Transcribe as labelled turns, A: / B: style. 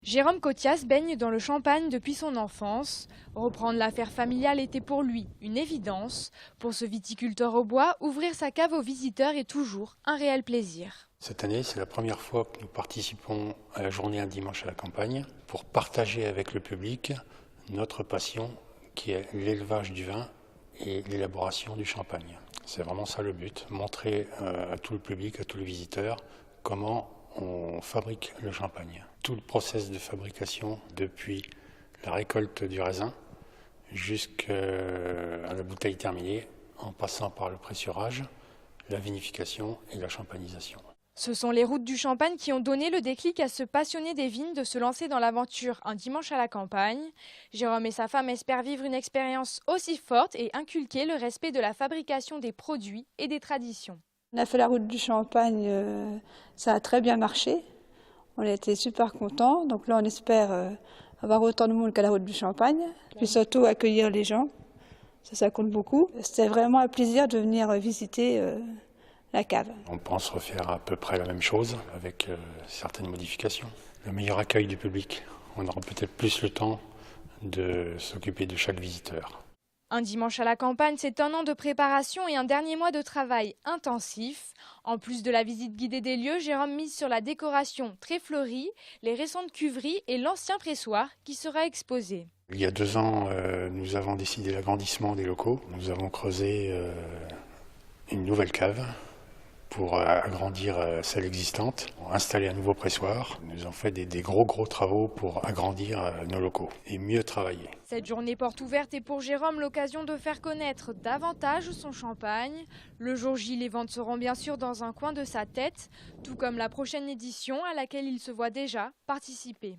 A: Jérôme Cotias baigne dans le champagne depuis son enfance. Reprendre l'affaire familiale était pour lui une évidence. Pour ce viticulteur au bois, ouvrir sa cave aux visiteurs est toujours un réel plaisir.
B: Cette année, c'est la première fois que nous participons à la journée Un dimanche à la campagne pour partager avec le public notre passion qui est l'élevage du vin et l'élaboration du champagne. C'est vraiment ça le but, montrer à tout le public, à tous les visiteurs, comment on fabrique le champagne. Tout le process de fabrication, depuis la récolte du raisin jusqu'à la bouteille terminée, en passant par le pressurage, la vinification et la champagnisation.
A: Ce sont les routes du champagne qui ont donné le déclic à ce passionné des vignes de se lancer dans l'aventure Un dimanche à la campagne. Jérôme et sa femme espèrent vivre une expérience aussi forte et inculquer le respect de la fabrication des produits et des traditions.
C: On a fait la route du champagne, ça a très bien marché. On a été super contents. Donc là, on espère avoir autant de monde qu'à la route du champagne. Puis surtout accueillir les gens. Ça compte beaucoup. C'était vraiment un plaisir de venir visiter la cave.
B: On pense refaire à peu près la même chose avec certaines modifications. Le meilleur accueil du public. On aura peut-être plus le temps de s'occuper de chaque visiteur.
A: Un dimanche à la campagne, c'est un an de préparation et un dernier mois de travail intensif. En plus de la visite guidée des lieux, Jérôme mise sur la décoration très fleurie, les récentes cuveries et l'ancien pressoir qui sera exposé.
B: Il y a 2 ans, nous avons décidé l'agrandissement des locaux. Nous avons creusé une nouvelle cave pour agrandir celle existante, installer un nouveau pressoir. Nous avons fait des gros travaux pour agrandir nos locaux et mieux travailler.
A: Cette journée porte ouverte est pour Jérôme l'occasion de faire connaître davantage son champagne. Le jour J, les ventes seront bien sûr dans un coin de sa tête, tout comme la prochaine édition à laquelle il se voit déjà participer.